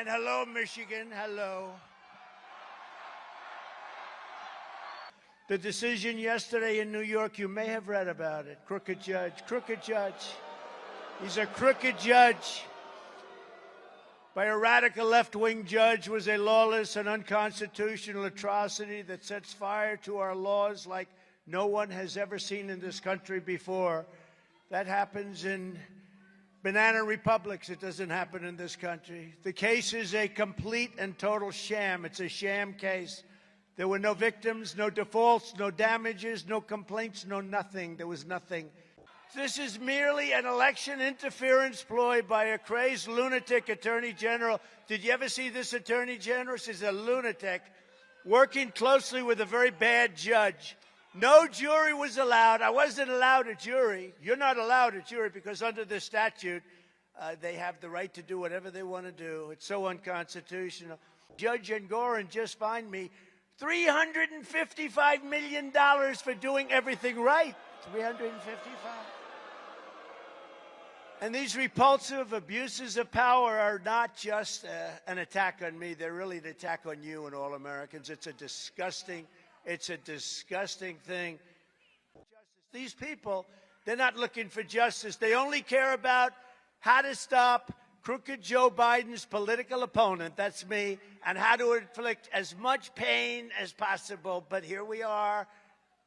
And hello, Michigan, hello. The decision yesterday in New York, you may have read about it. Crooked judge, crooked judge. He's a crooked judge. By a radical left-wing judge was a lawless and unconstitutional atrocity that sets fire to our laws like no one has ever seen in this country before. That happens in banana republics. It doesn't happen in this country. The case is a complete and total sham. It's a sham case. There were no victims, no defaults, no damages, no complaints, no nothing. There was nothing. This is merely an election interference ploy by a crazed lunatic attorney general. Did you ever see this attorney general? She's a lunatic working closely with a very bad judge. No jury was allowed. I wasn't allowed a jury. You're not allowed a jury because under the statute, they have the right to do whatever they want to do. It's so unconstitutional. Judge Engoron just fined me $355 million for doing everything right. 355. And these repulsive abuses of power are not just an attack on me. They're really an attack on you and all Americans. It's a disgusting thing. These people, they're not looking for justice. They only care about how to stop crooked Joe Biden's political opponent, that's me, and how to inflict as much pain as possible. But here we are.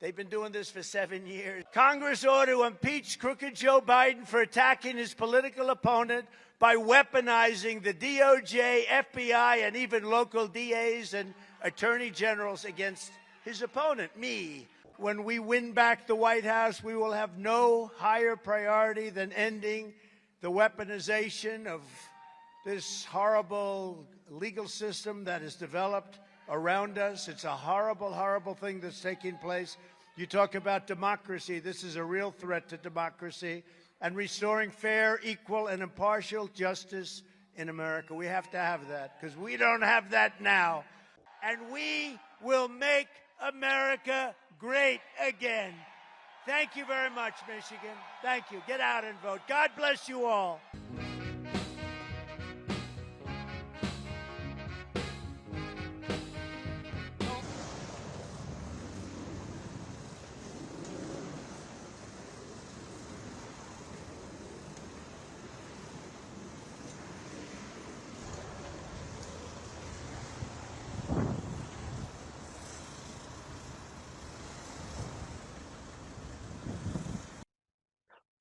They've been doing this for 7 years. Congress ought to impeach crooked Joe Biden for attacking his political opponent by weaponizing the DOJ, FBI, and even local DAs and attorney generals against his opponent, me. When we win back the White House, we will have no higher priority than ending the weaponization of this horrible legal system that is developed around us. It's a horrible, horrible thing that's taking place. You talk about democracy. This is a real threat to democracy and restoring fair, equal, and impartial justice in America. We have to have that because we don't have that now. And we will make America great again. Thank you very much, Michigan. Thank you. Get out and vote. God bless you all.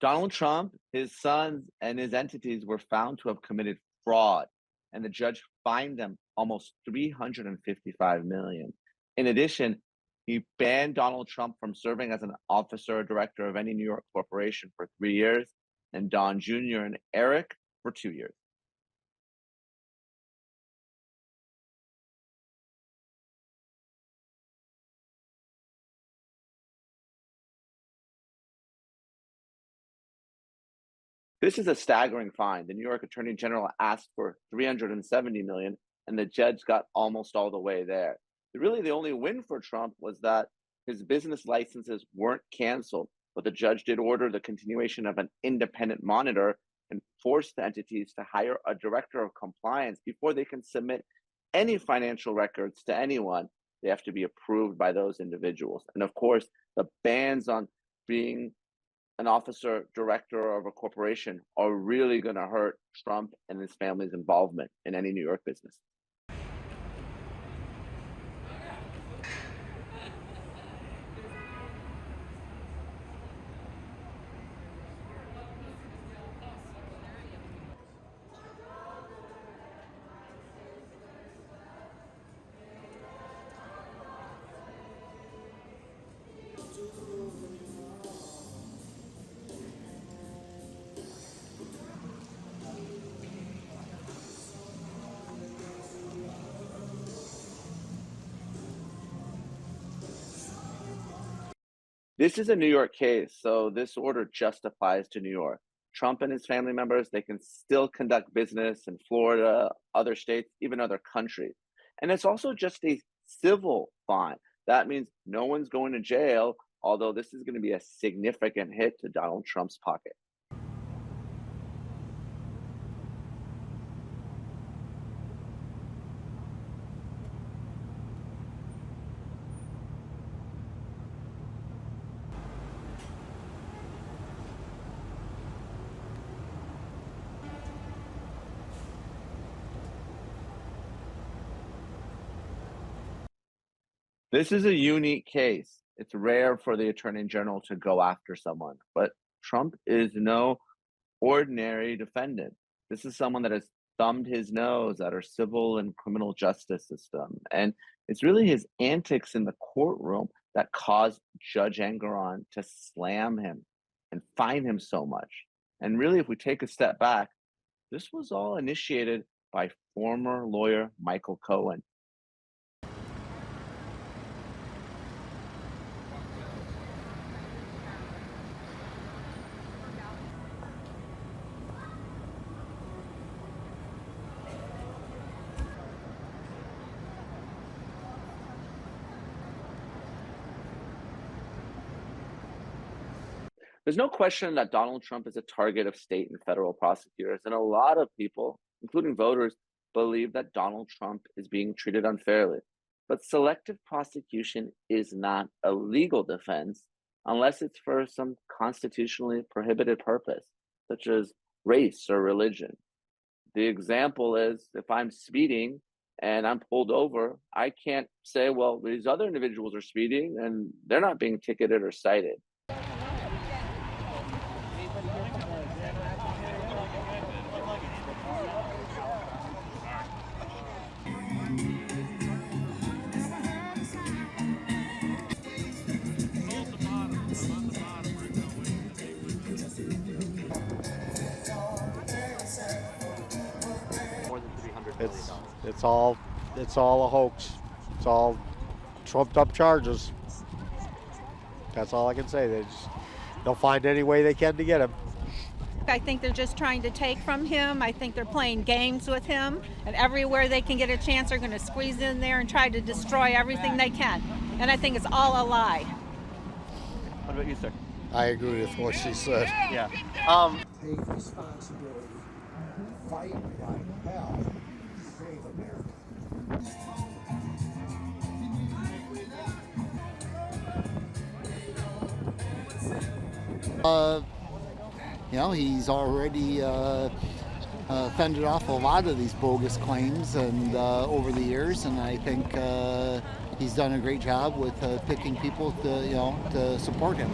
Donald Trump, his sons, and his entities were found to have committed fraud, and the judge fined them almost $355 million. In addition, he banned Donald Trump from serving as an officer or director of any New York corporation for 3 years, and Don Jr. and Eric for 2 years. This is a staggering fine. The New York Attorney General asked for $370 million, and the judge got almost all the way there. Really, the only win for Trump was that his business licenses weren't canceled, but the judge did order the continuation of an independent monitor and forced the entities to hire a director of compliance before they can submit any financial records to anyone. They have to be approved by those individuals. And of course, the bans on being an officer, director of a corporation are really going to hurt Trump and his family's involvement in any New York business. This is a New York case, so this order just applies to New York. Trump and his family members, they can still conduct business in Florida, other states, even other countries. And it's also just a civil fine. That means no one's going to jail, although this is going to be a significant hit to Donald Trump's pocket. This is a unique case. It's rare for the attorney general to go after someone, but Trump is no ordinary defendant. This is someone that has thumbed his nose at our civil and criminal justice system. And it's really his antics in the courtroom that caused Judge Engoron to slam him and fine him so much. And really, if we take a step back, this was all initiated by former lawyer Michael Cohen. There's no question that Donald Trump is a target of state and federal prosecutors, and a lot of people, including voters, believe that Donald Trump is being treated unfairly. But selective prosecution is not a legal defense unless it's for some constitutionally prohibited purpose, such as race or religion. The example is if I'm speeding and I'm pulled over, I can't say, well, these other individuals are speeding and they're not being ticketed or cited. It's all a hoax. It's all trumped up charges. That's all I can say. They'll find any way they can to get him. I think they're just trying to take from him. I think they're playing games with him, and everywhere they can get a chance, they're going to squeeze in there and try to destroy everything they can. And I think it's all a lie. What about you, sir? I agree with what she said. Yeah. Take responsibility, fight like hell, save America. He's already fended off a lot of these bogus claims and over the years, and I think he's done a great job with picking people to support him.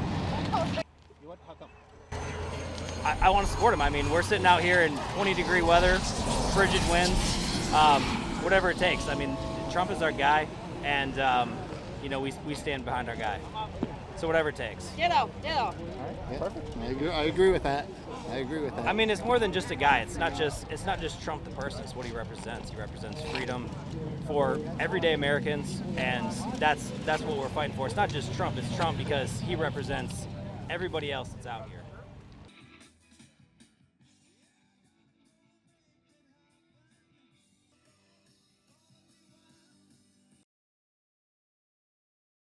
I want to support him. I mean, we're sitting out here in 20-degree weather, frigid winds, whatever it takes. I mean, Trump is our guy, and we stand behind our guy. So whatever it takes. Ditto. Yeah, perfect. I agree with that. I mean, it's more than just a guy. It's not just Trump the person. It's what he represents. He represents freedom for everyday Americans, and that's what we're fighting for. It's not just Trump. It's Trump because he represents everybody else that's out here.